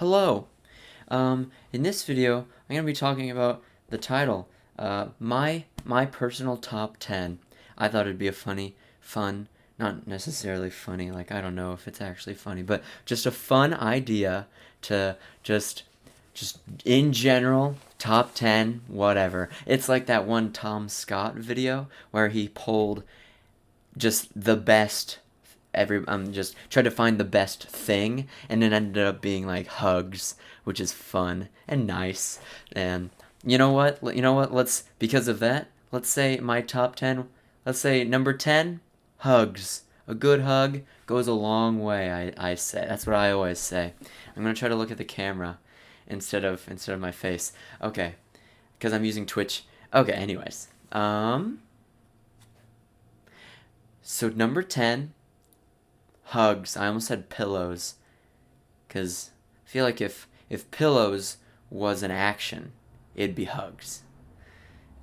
Hello. In this video, I'm going to be talking about the title, my personal top 10. I thought it'd be a fun, not necessarily funny, like I don't know if it's actually funny, but just a fun idea to just in general, top 10, whatever. It's like that one Tom Scott video where he pulled just the best just tried to find the best thing, and it ended up being like hugs, which is fun and nice. And you know what, let's because of that, let's say my top 10, let's say number 10, hugs. A good hug goes a long way. I say that's what I always say. I'm gonna try to look at the camera instead of my face. Okay, because I'm using Twitch. Okay, anyways, so number 10, hugs. I almost said pillows, because I feel like if pillows was an action, it'd be hugs.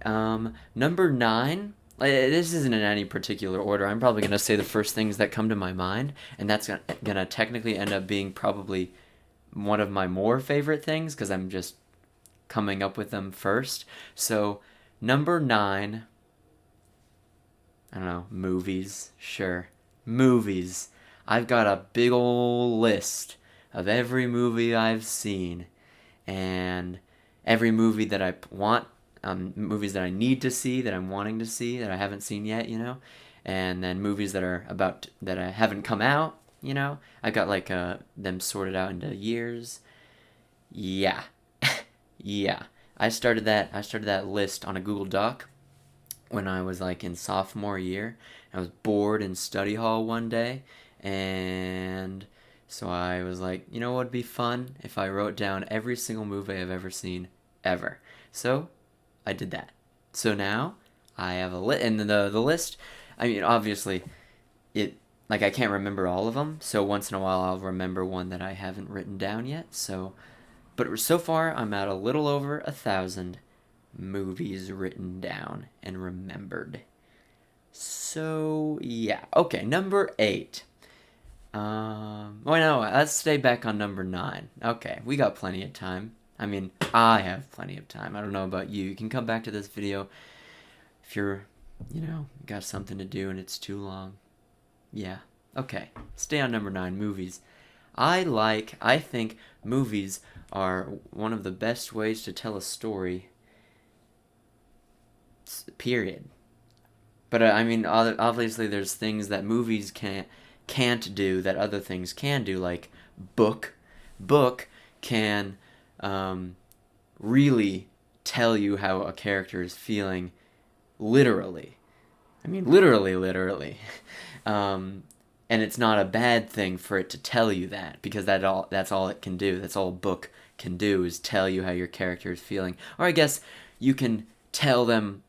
Number 9. This isn't in any particular order. I'm probably gonna say the first things that come to my mind, and that's gonna technically end up being probably one of my more favorite things because I'm just coming up with them first. So number 9. I don't know, movies. Sure, movies. I've got a big ol' list of every movie I've seen, and every movie that I want, movies that I need to see, that I'm wanting to see, that I haven't seen yet, and then movies that I haven't come out. I got like them sorted out into years. Yeah, yeah. I started that list on a Google Doc when I was like in sophomore year. I was bored in study hall one day, and so I was like, you know what would be fun if I wrote down every single movie I've ever seen ever. So I did that. So now I have a list, and the list. I mean, obviously, it like I can't remember all of them. So once in a while I'll remember one that I haven't written down yet. But so far I'm at a little over 1,000 movies written down and remembered. So yeah, okay, number 8. No, let's stay back on number 9. Okay, we got plenty of time. I mean, I have plenty of time. I don't know about you. You can come back to this video if you're, got something to do and it's too long. Yeah, okay. Stay on number 9, movies. I think movies are one of the best ways to tell a story, period. But I mean, obviously, there's things that movies can't do that other things can do, like book. Book can really tell you how a character is feeling, literally. I mean, literally. And it's not a bad thing for it to tell you that, because that's all it can do. That's all a book can do, is tell you how your character is feeling. Or I guess you can tell them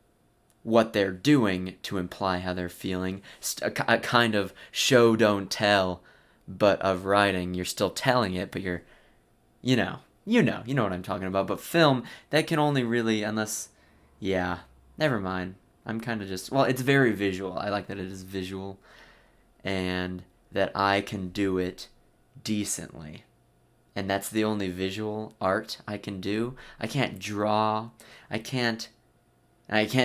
what they're doing to imply how they're feeling. A kind of show don't tell, but of writing. You're still telling it, but you know, you know what I'm talking about. But film, that can only really, unless, yeah, never mind. I'm kind of just, well, it's very visual. I like that it is visual, and that I can do it decently. And that's the only visual art I can do. I can't draw. I can't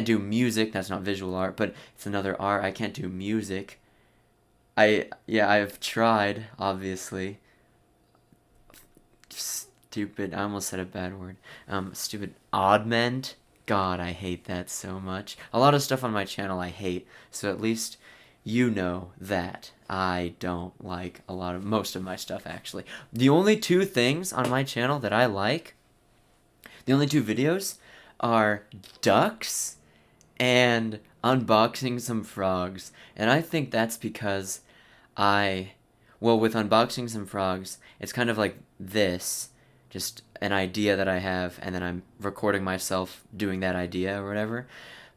do music. That's not visual art, but it's another art. I can't do music. I've tried, obviously. Stupid. I almost said a bad word. Stupid oddment. God, I hate that so much. A lot of stuff on my channel I hate, so at least you know that I don't like most of my stuff, actually. The only two things on my channel that I like, the only two videos, are ducks and unboxing some frogs. And I think that's because with unboxing some frogs, it's kind of like this, just an idea that I have, and then I'm recording myself doing that idea or whatever.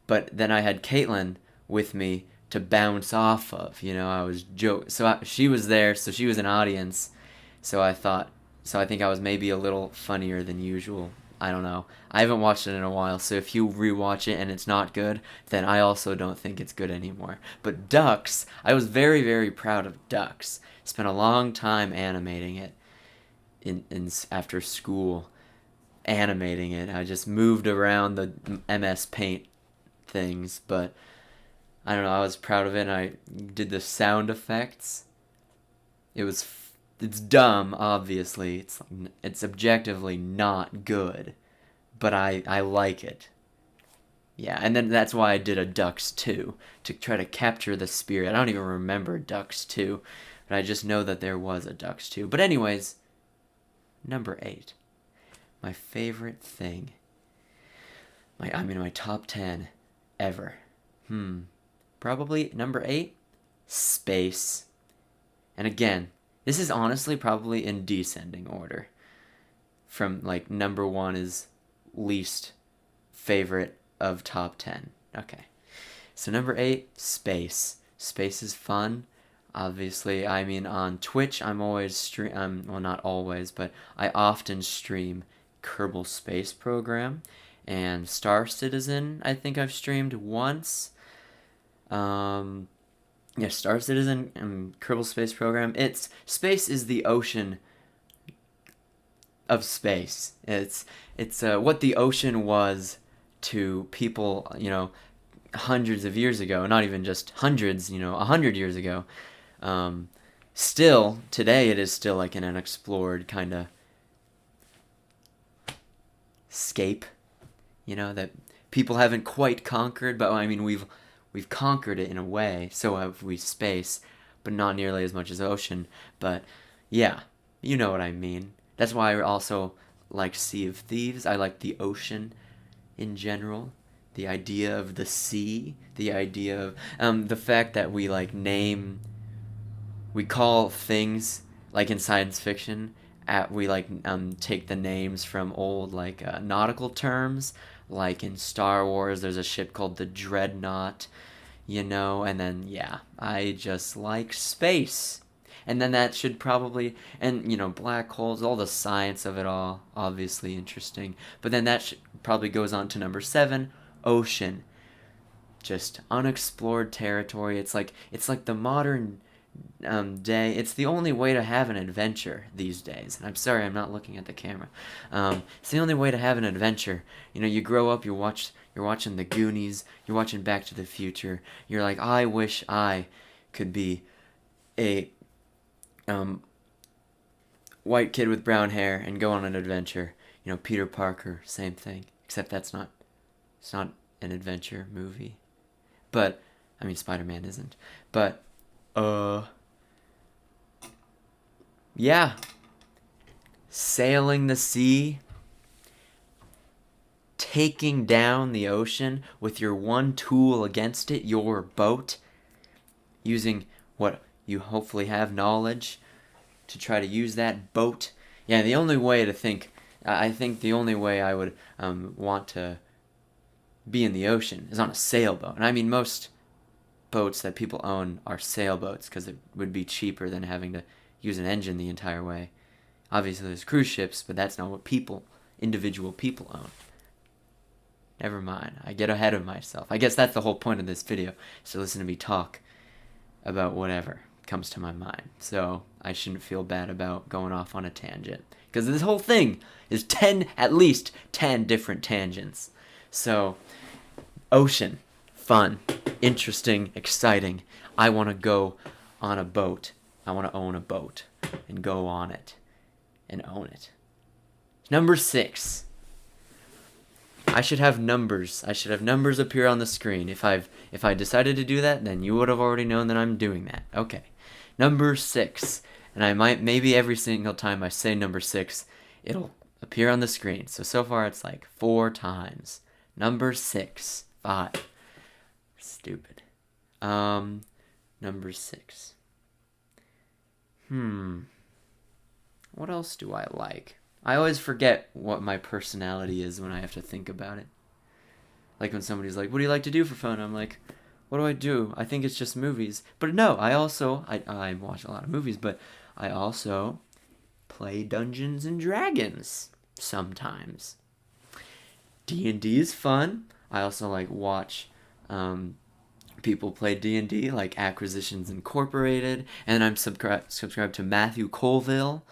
But then I had Caitlin with me to bounce off of. I was she was there, so she was an audience. So I think I was maybe a little funnier than usual. I don't know. I haven't watched it in a while, so if you rewatch it and it's not good, then I also don't think it's good anymore. But ducks, I was very, very proud of ducks. Spent a long time animating it. after school animating it. I just moved around the MS Paint things, but I don't know. I was proud of it. And I did the sound effects. It's dumb, obviously. It's objectively not good, but I like it. Yeah, and then that's why I did a Ducks 2 to try to capture the spirit. I don't even remember Ducks 2, but I just know that there was a Ducks 2. But anyways, number 8. My favorite thing. My top 10 ever. Probably number 8, space. And again, this is honestly probably in descending order. From like number 1 is least favorite of top 10. Okay. So number 8, space. Space is fun. Obviously, I mean on Twitch I'm always well, not always, but I often stream Kerbal Space Program and Star Citizen. I think I've streamed once. Yeah, Star Citizen and Kerbal Space Program. Space is the ocean of space. It's what the ocean was to people, hundreds of years ago. Not even just hundreds, 100 years ago. Still today, it is still like an unexplored kind of scape, that people haven't quite conquered. But I mean, we've conquered it in a way. So have we space, but not nearly as much as ocean. But yeah, you know what I mean. That's why I also like Sea of Thieves. I like the ocean in general. The idea of the sea. The idea of the fact that we we call things like in science fiction. We take the names from old nautical terms. Like in Star Wars, there's a ship called the Dreadnought. And then I just like space. And then that should probably, and black holes, all the science of it all, obviously interesting. But then that probably goes on to number 7, ocean. Just unexplored territory. It's like the modern day. It's the only way to have an adventure these days. And I'm sorry, I'm not looking at the camera. It's the only way to have an adventure. You grow up, you're watching the Goonies, you're watching Back to the Future. You're like, I wish I could be a white kid with brown hair and go on an adventure. Peter Parker, same thing. Except it's not an adventure movie. But, I mean, Spider-Man isn't. But, yeah. Sailing the sea. Taking down the ocean with your one tool against it, your boat. Using what you hopefully have knowledge to try to use that boat. Yeah, the only way I think the only way I would want to be in the ocean is on a sailboat. And I mean, most boats that people own are sailboats because it would be cheaper than having to use an engine the entire way. Obviously, there's cruise ships, but that's not what individual people own. Never mind. I get ahead of myself. I guess that's the whole point of this video, is to listen to me talk about whatever comes to my mind. So I shouldn't feel bad about going off on a tangent. Because this whole thing is at least 10 different tangents. So, ocean. Fun. Interesting. Exciting. I want to go on a boat. I want to own a boat. And go on it. And own it. Number 6. I should have numbers. I should have numbers appear on the screen. If I decided to do that, then you would have already known that I'm doing that. Okay. Number 6. And maybe every single time I say number 6, it'll appear on the screen. So far it's like 4 times. Number 6. 5. Stupid. Number 6. What else do I like? I always forget what my personality is when I have to think about it. Like when somebody's like, what do you like to do for fun? I'm like, what do I do? I think it's just movies. But no, I watch a lot of movies, but I also play Dungeons and Dragons sometimes. D&D is fun. I also watch people play D&D, like Acquisitions Incorporated, and I'm subscribed to Matthew Colville.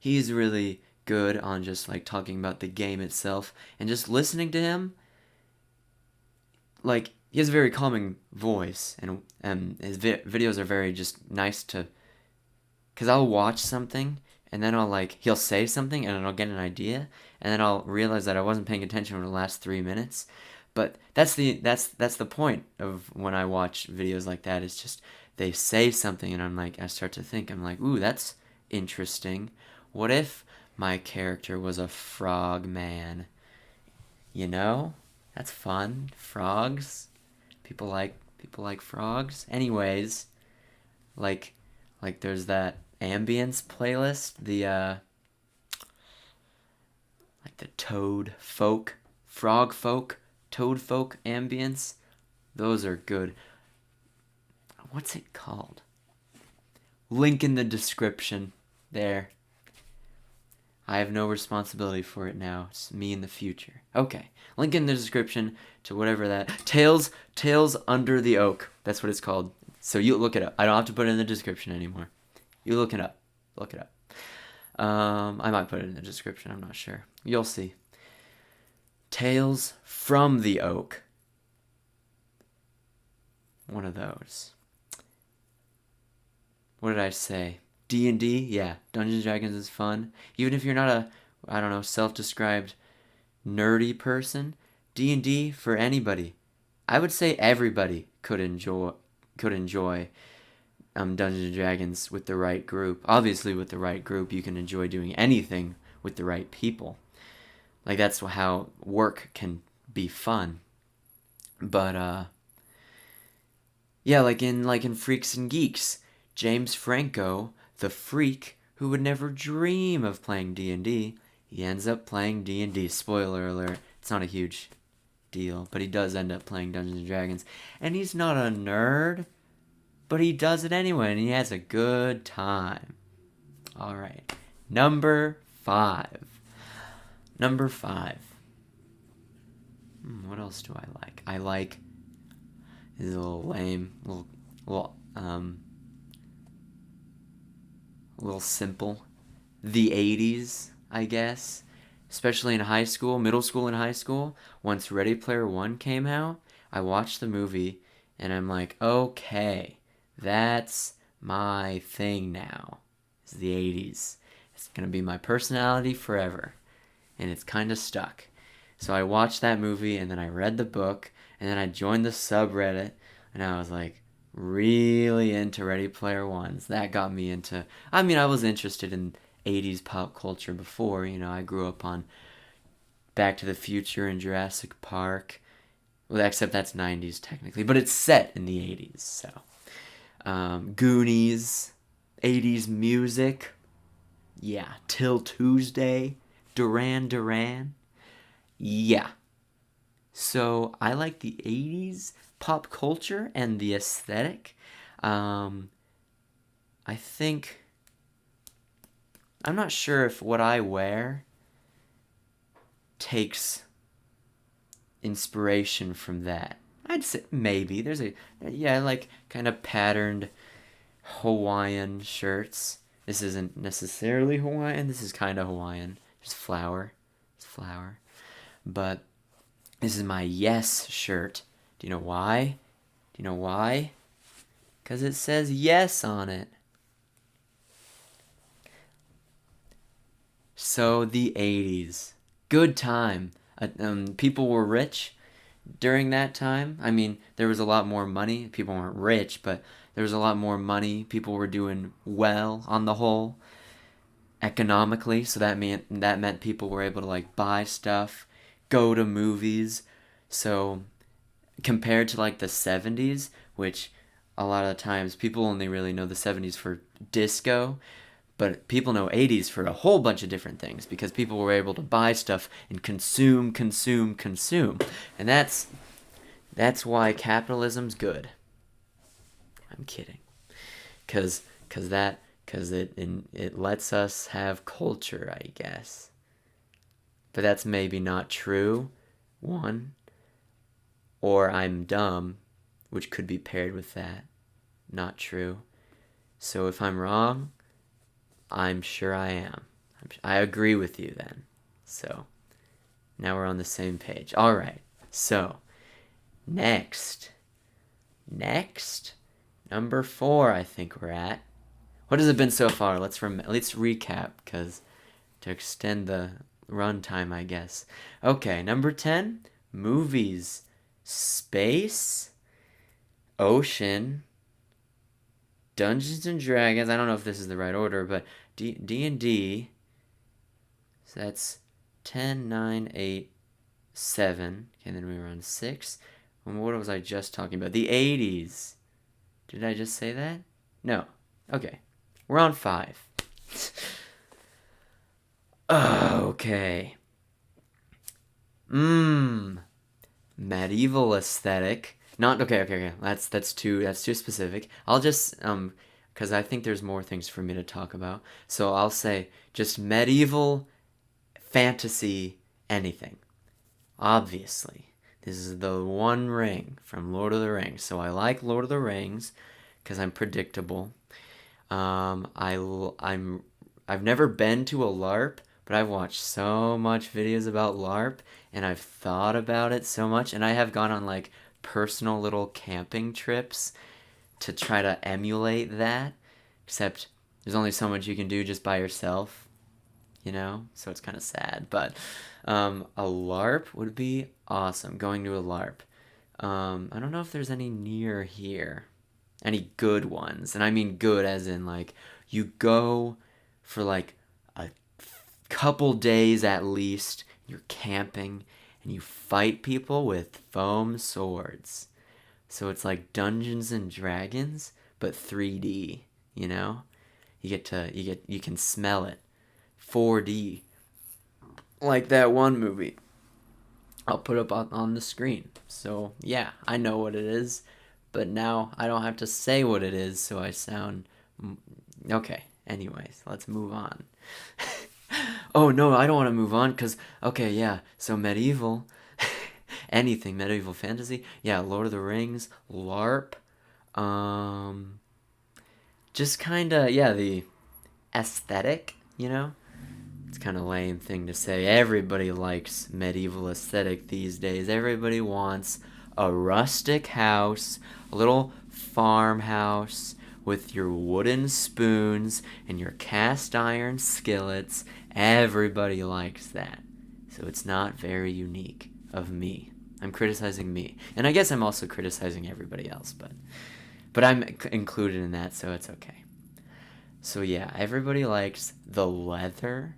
he's really good on just like talking about the game itself, and just listening to him, like he has a very calming voice, and his videos are very just nice to, because I'll watch something and then I'll like he'll say something and then I'll get an idea and then I'll realize that I wasn't paying attention for the last 3 minutes. But that's the point of when I watch videos like that. It's just they say something and I'm like I start to think, I'm like, ooh, that's interesting. What if my character was a frog man? You know? That's fun. Frogs. People like frogs. Anyways, like there's that ambience playlist, the like the toad folk, frog folk, toad folk ambience. Those are good. What's it called? Link in the description. There. I have no responsibility for it now. It's me in the future. Okay. Link in the description to whatever that Tales Under the Oak. That's what it's called. So you look it up. I don't have to put it in the description anymore. You look it up. Look it up. I might put it in the description. I'm not sure. You'll see. Tales from the Oak. One of those. What did I say? D&D? Yeah. Dungeons & Dragons is fun. Even if you're not a, I don't know, self-described nerdy person, D&D for anybody. I would say everybody could enjoy Dungeons & Dragons with the right group. Obviously, with the right group, you can enjoy doing anything with the right people. Like, that's how work can be fun. But, yeah, like in Freaks and Geeks, James Franco, the freak who would never dream of playing D&D, he ends up playing D&D. Spoiler alert, it's not a huge deal, but he does end up playing Dungeons & Dragons. And he's not a nerd, but he does it anyway, and he has a good time. All right. Number 5. What else do I like? I like, this is a little lame, a little simple. The 80s, I guess. Especially in high school, middle school and high school. Once Ready Player One came out, I watched the movie, and I'm like, okay, that's my thing now. It's the 80s. It's going to be my personality forever. And it's kind of stuck. So I watched that movie, and then I read the book, and then I joined the subreddit, and I was like really into Ready Player Ones. That got me into, I mean, I was interested in 80s pop culture before. You know, I grew up on Back to the Future and Jurassic Park. Well, except that's 90s technically, but it's set in the 80s, so. Goonies, 80s music. Yeah, Till Tuesday, Duran Duran. Yeah. So I like the 80s pop culture and the aesthetic. I think, I'm not sure if what I wear takes inspiration from that. I'd say maybe. There's like kind of patterned Hawaiian shirts. This isn't necessarily Hawaiian. This is kind of Hawaiian. Just flower. It's flower. But this is my Yes shirt. Do you know why? Because it says yes on it. So the 80s. Good time. People were rich during that time. I mean, there was a lot more money. People weren't rich, but there was a lot more money. People were doing well on the whole economically, so that meant people were able to like buy stuff, go to movies. So compared to like the 70s, which a lot of the times people only really know the 70s for disco, but people know 80s for a whole bunch of different things because people were able to buy stuff and consume. And that's why capitalism's good. I'm kidding. Cuz it lets us have culture, I guess. But that's maybe not true. One, or I'm dumb, which could be paired with that. Not true. So if I'm wrong, I'm sure I am. I agree with you then. So now we're on the same page. All right. So next, number 4. I think we're at. What has it been so far? Let's recap, because to extend the runtime, I guess. Okay, number 10, movies, space, ocean, Dungeons and Dragons. I don't know if this is the right order, but D&D. So that's 10, 9, 8, 7. Okay, then we were on 6. And what was I just talking about? The 80s. Did I just say that? No. Okay. We're on 5. Okay. Medieval aesthetic. Not okay. That's too specific. I'll just because I think there's more things for me to talk about. So I'll say just medieval fantasy anything. Obviously, this is the One Ring from Lord of the Rings. So I like Lord of the Rings because I'm predictable. I've never been to a LARP, but I've watched so much videos about LARP, and I've thought about it so much, and I have gone on like personal little camping trips to try to emulate that, except there's only so much you can do just by yourself, so it's kind of sad. But a LARP would be awesome, going to a LARP. I don't know if there's any near here, any good ones, and I mean good as in like you go for like a couple days at least, you're camping, and you fight people with foam swords. So it's like Dungeons and Dragons, but 3D, you can smell it. 4D. Like that one movie I'll put up on the screen. So yeah, I know what it is, but now I don't have to say what it is, so I sound okay. Anyways, let's move on. Oh no, I don't want to move on because okay, yeah. So medieval, anything medieval fantasy, yeah. Lord of the Rings, LARP, just kind of the aesthetic, It's kind of lame thing to say. Everybody likes medieval aesthetic these days. Everybody wants a rustic house, a little farmhouse with your wooden spoons and your cast iron skillets. Everybody likes that. So it's not very unique of me. I'm criticizing me. And I guess I'm also criticizing everybody else, but I'm included in that, so it's okay. So yeah, everybody likes the leather.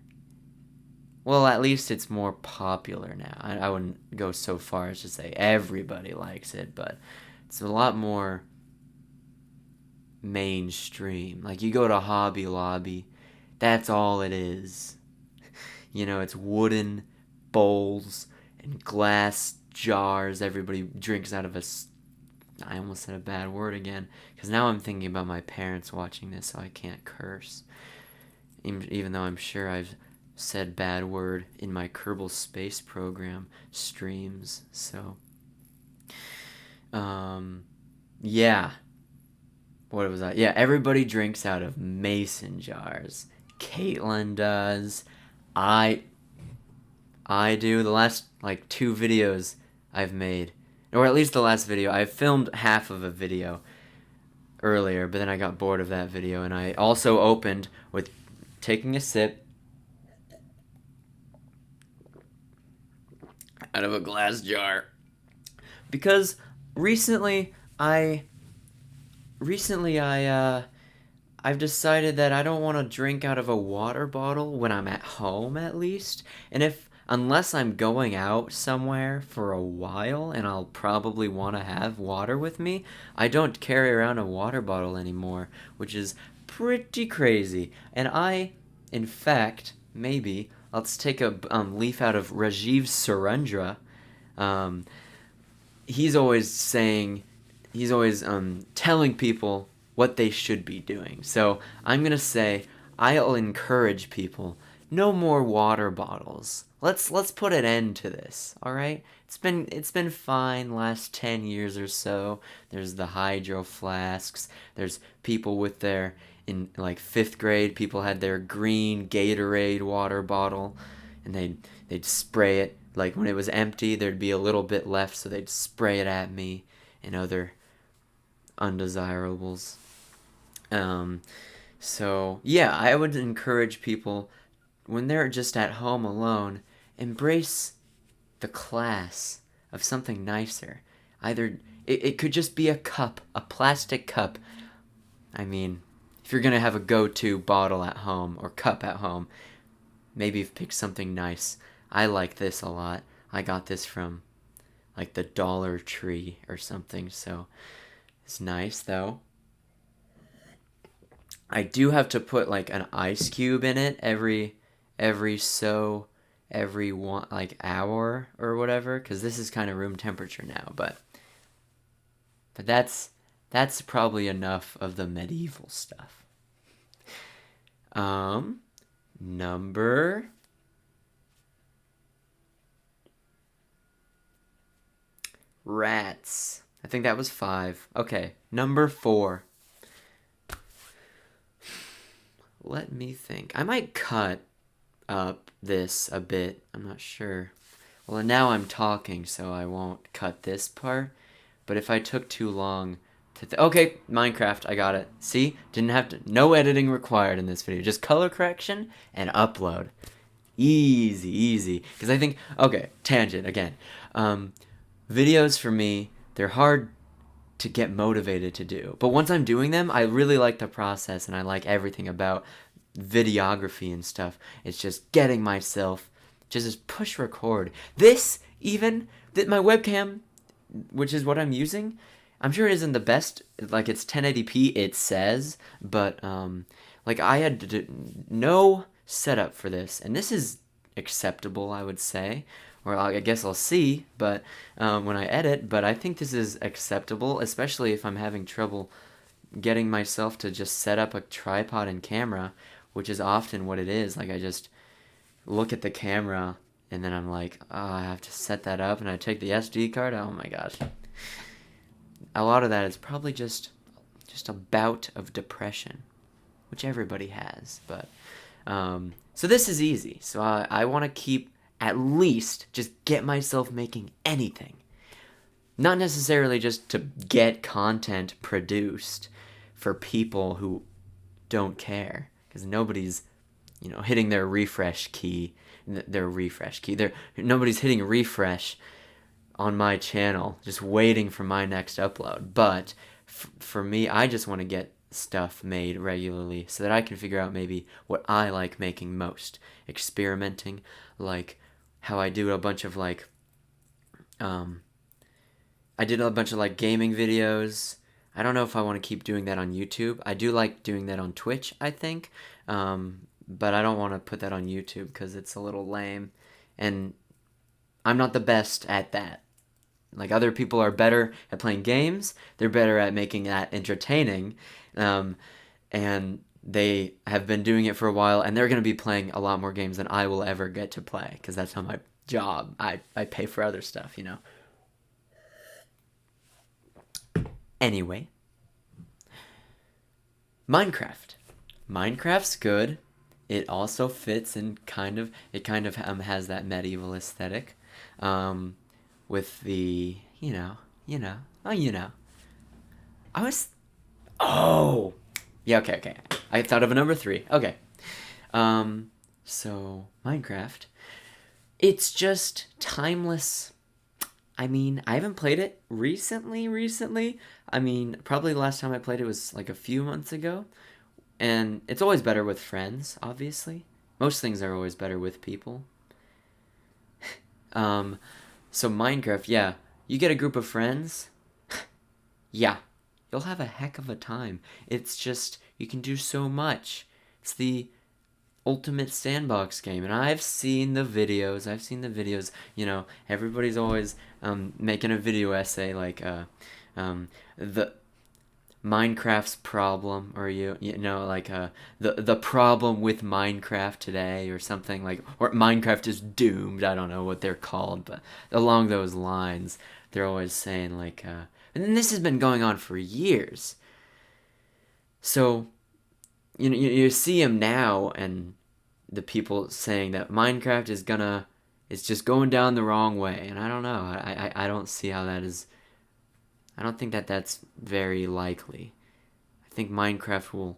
Well, at least it's more popular now. I wouldn't go so far as to say everybody likes it, but it's a lot more mainstream. Like you go to Hobby Lobby, that's all it is. It's wooden bowls and glass jars. Everybody drinks out of I almost said a bad word again, because now I'm thinking about my parents watching this, so I can't curse. Even though I'm sure I've said bad word in my Kerbal Space Program streams, so yeah. What was that? Yeah, everybody drinks out of mason jars. Caitlin does. I do. The last 2 videos I've made, or at least the last video, I filmed half of a video earlier, but then I got bored of that video, and I also opened with taking a sip out of a glass jar. Because recently I've decided that I don't want to drink out of a water bottle when I'm at home, at least. And unless I'm going out somewhere for a while and I'll probably want to have water with me, I don't carry around a water bottle anymore, which is pretty crazy. And in fact, maybe, let's take a leaf out of Rajiv Surendra. He's always telling people what they should be doing. So I'm going to say I'll encourage people, no more water bottles. Let's put an end to this, all right? It's been fine last 10 years or so. There's the hydro flasks. There's people with their in like 5th grade, people had their green Gatorade water bottle, and they'd spray it. Like when it was empty, there'd be a little bit left, so they'd spray it at me and other undesirables. Um, so yeah, I would encourage people when they're just at home alone, embrace the class of something nicer. Either it could just be a cup, a plastic cup. I mean, if you're gonna have a go-to bottle at home or cup at home, maybe pick something nice. I like this a lot. I got this from like the Dollar Tree or something, so it's nice though. I do have to put like an ice cube in it every so every one like hour or whatever, because this is kind of room temperature now, but that's probably enough of the medieval stuff. um Number rats. I think that was 5. Okay, number 4. Let me think. I might cut up this a bit. I'm not sure. Well, now I'm talking, so I won't cut this part. But if I took too long to... Okay, Minecraft, I got it. See? Didn't have to... No editing required in this video. Just color correction and upload. Easy, easy. Because I think... Okay, tangent again. Videos for me, they're hard to get motivated to do. But once I'm doing them, I really like the process and I like everything about videography and stuff. It's just getting myself just push record. This even that my webcam, which is what I'm using, I'm sure it isn't the best. Like it's 1080p, it says, but like I had to do no setup for this, and this is acceptable, I would say. Or I guess I'll see, but when I edit. But I think this is acceptable, especially if I'm having trouble getting myself to just set up a tripod and camera, which is often what it is. Like I just look at the camera and then I'm like, oh, I have to set that up, and I take the SD card. Oh my gosh. A lot of that is probably just a bout of depression, which everybody has. But so this is easy. So I want to keep at least just get myself making anything. Not necessarily just to get content produced for people who don't care, because nobody's, hitting their refresh key. Nobody's hitting refresh on my channel, just waiting for my next upload. But for me, I just want to get stuff made regularly so that I can figure out maybe what I like making most. Experimenting, like how I do a bunch of like I did a bunch of like gaming videos. I don't know if I want to keep doing that on YouTube. I do like doing that on Twitch, I think, but I don't want to put that on YouTube because it's a little lame, and I'm not the best at that. Like other people are better at playing games, they're better at making that entertaining, and they have been doing it for a while, and they're going to be playing a lot more games than I will ever get to play, because that's how my job, I pay for other stuff, Anyway, Minecraft's good. It also fits in it kind of has that medieval aesthetic, with the, I was, oh, yeah, okay. I thought of a number 3. Okay. So Minecraft, it's just timeless. I mean, I haven't played it recently. I mean, probably the last time I played it was like a few months ago. And it's always better with friends, obviously. Most things are always better with people. So Minecraft, yeah, you get a group of friends, yeah, you'll have a heck of a time. It's just, you can do so much. It's the ultimate sandbox game, and I've seen the videos, everybody's always making a video essay like the Minecraft's problem, or the problem with Minecraft today, or something like, or Minecraft is doomed. I don't know what they're called, but along those lines, they're always saying and this has been going on for years. So you see them now, and the people saying that Minecraft is just going down the wrong way, and I don't know. I don't see how that is. I don't think that that's very likely. I think Minecraft will,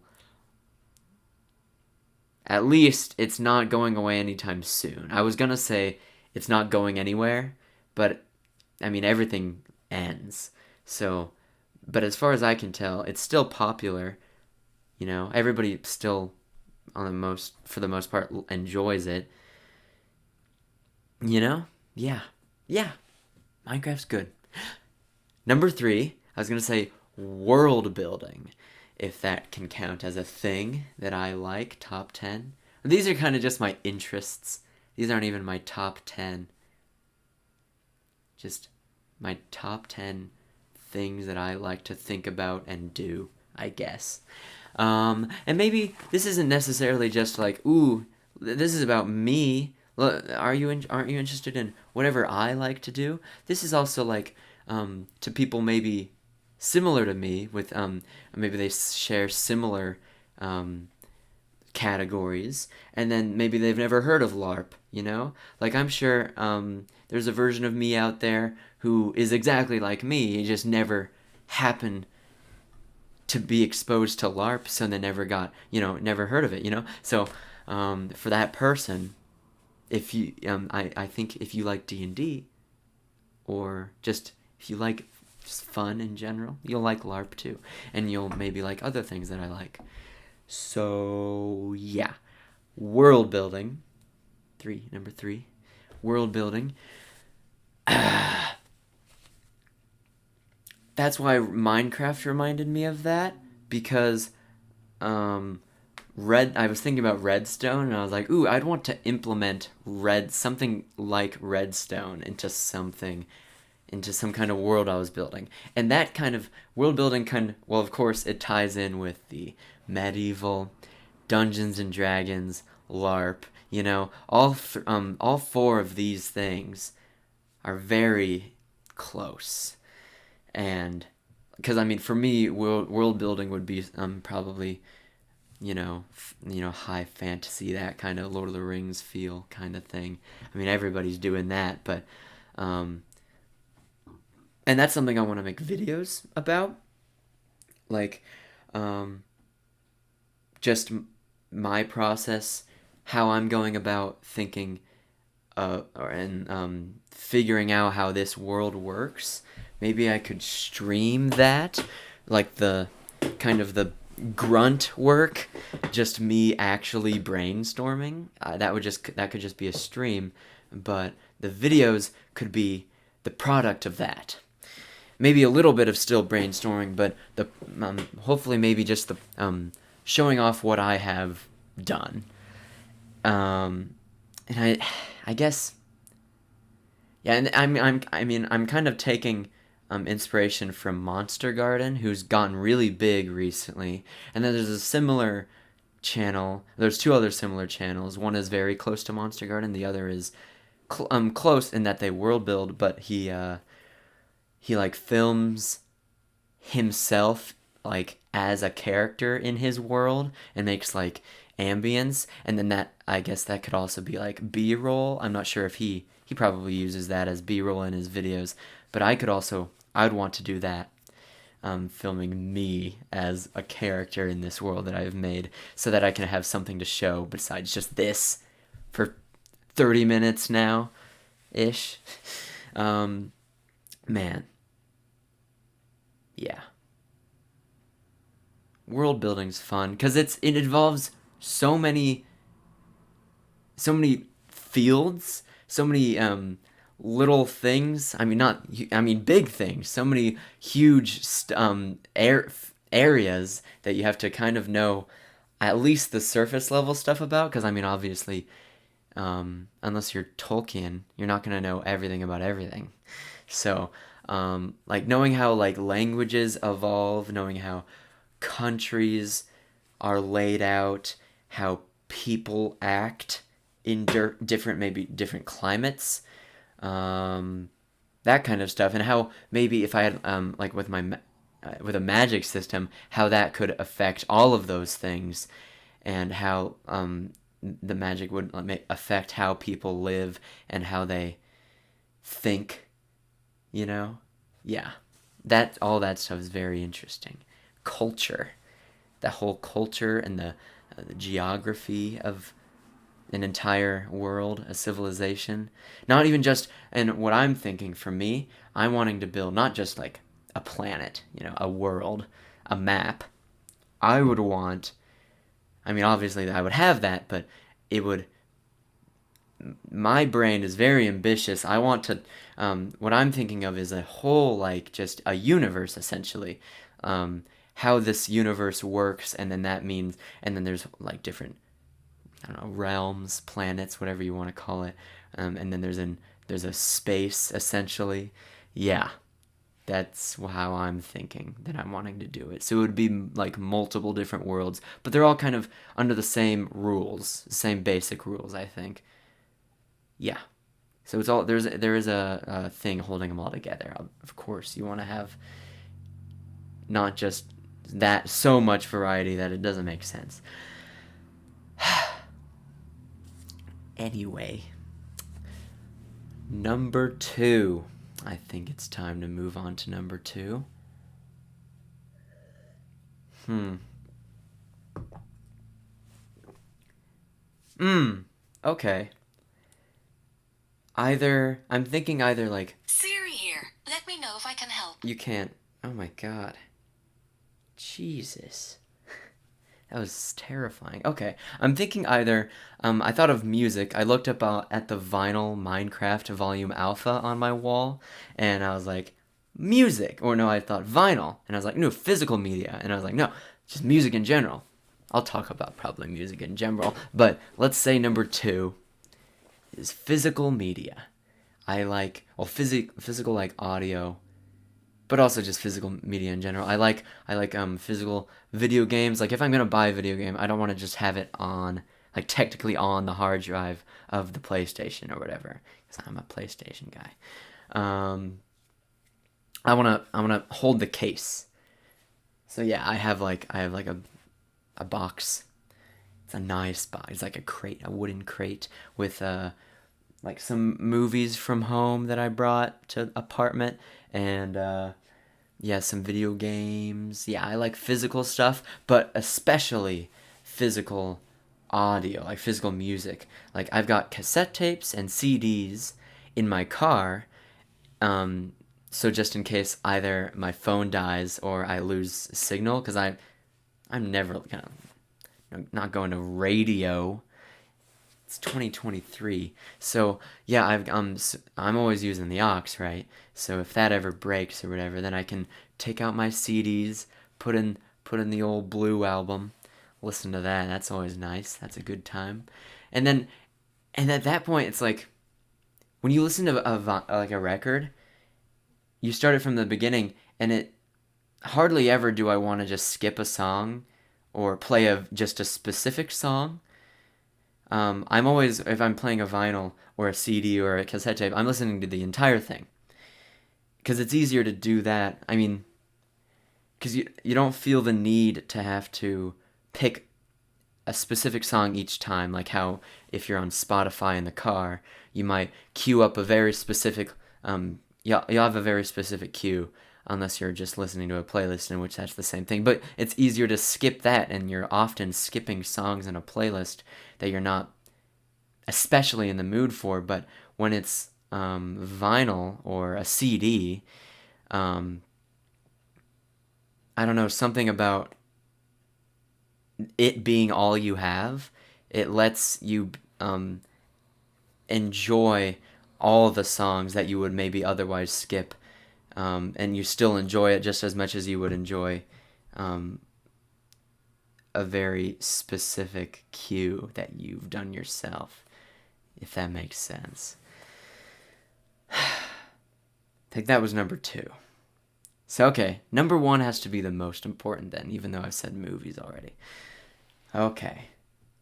at least it's not going away anytime soon. I was gonna say it's not going anywhere, but I mean everything ends. So, but as far as I can tell, it's still popular. Everybody still, for the most part, enjoys it. Yeah, yeah. Minecraft's good. Number three, I was gonna say world building, if that can count as a thing that I like. Top 10. These are kind of just my interests. These aren't even my top 10. Just my top 10 things that I like to think about and do, I guess. And maybe this isn't necessarily just like, ooh, this is about me. Aren't you interested in whatever I like to do? This is also like to people maybe similar to me with maybe they share similar categories, and then maybe they've never heard of LARP. Like I'm sure there's a version of me out there who is exactly like me. He just never happened to be exposed to LARP, so they never heard of it. So for that person, if you I think if you like D&D, or just if you like just fun in general, you'll like LARP too, and you'll maybe like other things that I like. So yeah, world building. Number three, world building. That's why Minecraft reminded me of that, because I was thinking about Redstone, and I was like, ooh, I'd want to implement something like Redstone into some kind of world I was building. And that kind of world building well, of course, it ties in with the medieval, Dungeons and Dragons, LARP. All four of these things are very close. And because I mean, for me, world building would be probably high fantasy, that kind of Lord of the Rings feel kind of thing. I mean, everybody's doing that, but and that's something I want to make videos about, like just my process, how I'm going about thinking and figuring out how this world works. Maybe I could stream that, like the kind of the grunt work, just me actually brainstorming. That could just be a stream, but the videos could be the product of that. Maybe a little bit of still brainstorming, but the hopefully maybe just the showing off what I have done. And I guess, yeah, and I'm kind of taking inspiration from Monster Garden, who's gotten really big recently. And then there's a similar channel. There's two other similar channels. One is very close to Monster Garden. The other is close in that they world build, but he like films himself like as a character in his world and makes like ambience, and then that, I guess that could also be like B-roll. I'm not sure if he probably uses that as B-roll in his videos, but I'd want to do that, filming me as a character in this world that I've made, so that I can have something to show besides just this for 30 minutes now ish. Man, yeah, world building's fun because it involves so many fields, so many little things. I mean, not. I mean, big things. So many huge areas that you have to kind of know at least the surface level stuff about. Because I mean, obviously, unless you're Tolkien, you're not gonna know everything about everything. So, like knowing how like languages evolve, knowing how countries are laid out, how people act in different climates, that kind of stuff, and how maybe if I had like with with a magic system, how that could affect all of those things, and how the magic would affect how people live and how they think, you know? Yeah. That all that stuff is very interesting. Culture, the whole culture and the geography of an entire world, a civilization. Not even just, and what I'm thinking for me, I'm wanting to build not just like a planet, a world, a map. I would want, I mean, obviously I would have that, but it would, my brain is very ambitious. I want to, what I'm thinking of is a whole, like, just a universe, essentially. How this universe works, and then that means, and then there's, like, different, I don't know, realms, planets, whatever you want to call it. And then there's a space, essentially. Yeah, that's how I'm thinking that I'm wanting to do it. So it would be like multiple different worlds, but they're all kind of under the same rules, same basic rules, I think. Yeah. So it's all there is a thing holding them all together. Of course, you want to have not just that so much variety that it doesn't make sense. Anyway, number 2. I think it's time to move on to number 2. Okay. I'm thinking either like Siri here. Let me know if I can help. you can't. Oh my god. Jesus. That was terrifying. Okay, I'm thinking either. I thought of music. I looked up at the vinyl Minecraft Volume Alpha on my wall, and I was like, music. Or no, I thought vinyl, and I was like, no, physical media, and I was like, no, just music in general. I'll talk about probably music in general, but let's say number 2 is physical media. I like, well, physical like audio, but also just physical media in general. I like physical video games. Like if I'm gonna buy a video game, I don't want to just have it on, like technically on the hard drive of the PlayStation or whatever, because I'm a PlayStation guy. Um, I wanna hold the case. So yeah, I have like a box. It's a nice box. It's like a crate, a wooden crate with like some movies from home that I brought to apartment, and yeah, some video games. Yeah, I like physical stuff, but especially physical audio, like physical music. Like I've got cassette tapes and CDs in my car, so just in case either my phone dies or I lose signal, because I'm never gonna not going to radio. It's 2023. So yeah, I'm always using the aux, right? So if that ever breaks or whatever, then I can take out my CDs, put in the old Blue album, listen to that. That's always nice. That's a good time. And then and at that point, it's like when you listen to like a record, you start it from the beginning, and it hardly ever do I want to just skip a song or play just a specific song. I'm always, if I'm playing a vinyl or a CD or a cassette tape, I'm listening to the entire thing. Because it's easier to do that. I mean, because you don't feel the need to have to pick a specific song each time. Like how if you're on Spotify in the car, you might queue up a very specific, you'll have a very specific cue, unless you're just listening to a playlist in which that's the same thing. But it's easier to skip that, and you're often skipping songs in a playlist that you're not especially in the mood for. But when it's vinyl or a CD, um, I don't know, something about it being all you have, it lets you enjoy all the songs that you would maybe otherwise skip, and you still enjoy it just as much as you would enjoy um, a very specific cue that you've done yourself, if that makes sense. I think that was number 2. So, okay, number 1 has to be the most important then, even though I've said movies already. Okay,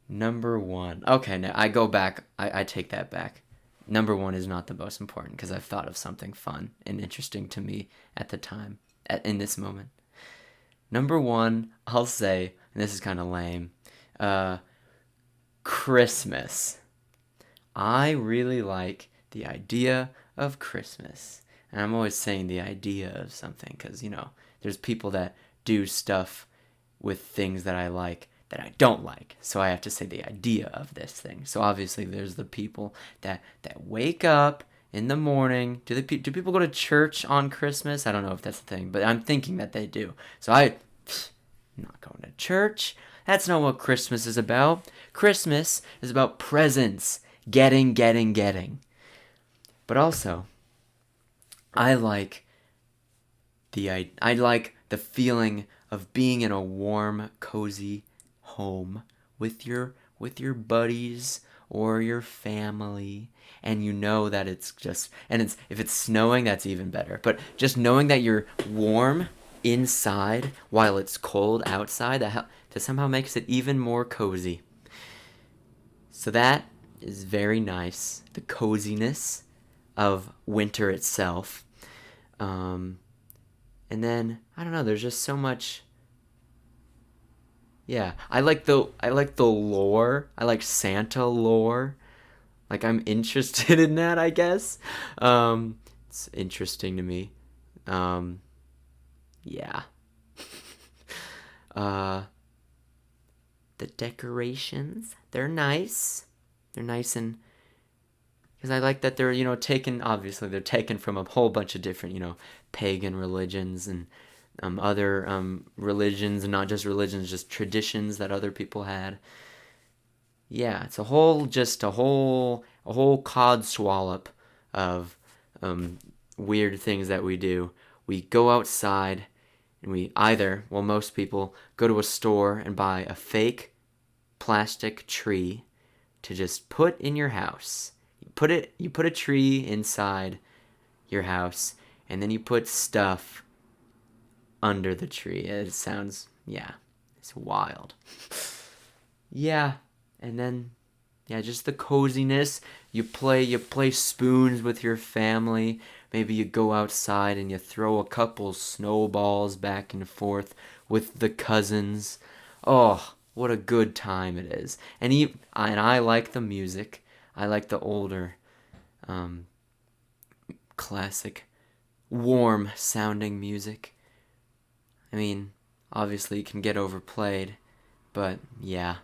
number 1. Okay, now I go back, I take that back. Number 1 is not the most important because I've thought of something fun and interesting to me at the time, in this moment. Number one, I'll say, and this is kind of lame, uh, Christmas. I really like the idea of Christmas. And I'm always saying the idea of something because, there's people that do stuff with things that I like that I don't like. So I have to say the idea of this thing. So obviously there's the people that wake up in the morning. Do people go to church on Christmas? I don't know if that's the thing, but I'm thinking that they do. So I'm not going to church. That's not what Christmas is about. Christmas is about presents. Getting. But also, I like I like the feeling of being in a warm, cozy home with your buddies or your family, and you know that it's just, and it's, if it's snowing, that's even better. But just knowing that you're warm inside while it's cold outside, that somehow makes it even more cozy. So that is very nice. The coziness of winter itself. And then I don't know. There's just so much. Yeah, I like the lore. I like Santa lore. Like I'm interested in that. I guess. It's interesting to me. Um, yeah. uh, the decorations. They're nice. They're nice and because I like that they're taken. Obviously, they're taken from a whole bunch of different pagan religions and other religions, and not just religions, just traditions that other people had. Yeah, it's a whole cod swallop of weird things that we do. We go outside and we either, well, most people go to a store and buy a fake plastic tree to just put in your house. You put a tree inside your house, and then you put stuff under the tree. It sounds, yeah, it's wild. Yeah, and then yeah, just the coziness. You play spoons with your family. Maybe you go outside and you throw a couple snowballs back and forth with the cousins. Oh, what a good time it is. And I like the music. I like the older um, classic warm sounding music. I mean, obviously it can get overplayed, but yeah.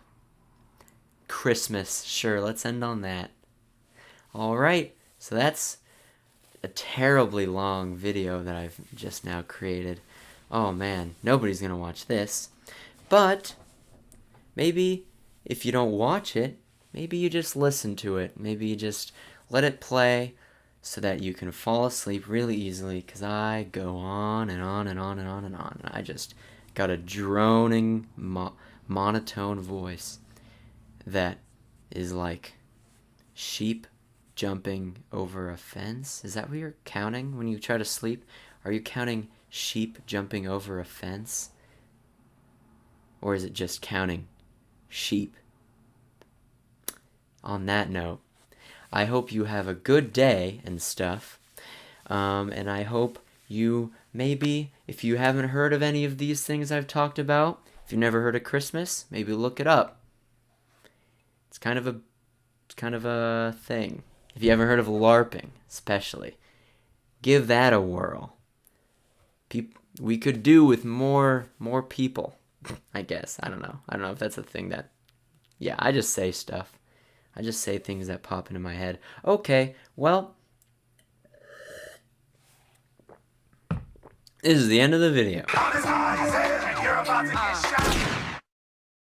Christmas, sure, let's end on that. Alright, so that's a terribly long video that I've just now created. Oh man, nobody's gonna watch this. But maybe if you don't watch it, maybe you just listen to it. Maybe you just let it play so that you can fall asleep really easily, because I go on and on and on and on and on. And I just got a droning, monotone voice that is like sheep jumping over a fence. Is that what you're counting when you try to sleep? Are you counting sheep jumping over a fence? Or is it just counting sheep? On that note, I hope you have a good day and stuff. And I hope you maybe, if you haven't heard of any of these things I've talked about, if you've never heard of Christmas, maybe look it up. It's kind of a thing. If you haven't heard of LARPing, especially, give that a whirl. We could do with more people, I guess. I don't know. I don't know if that's a thing that. Yeah, I just say stuff. I just say things that pop into my head. Okay, well, this is the end of the video.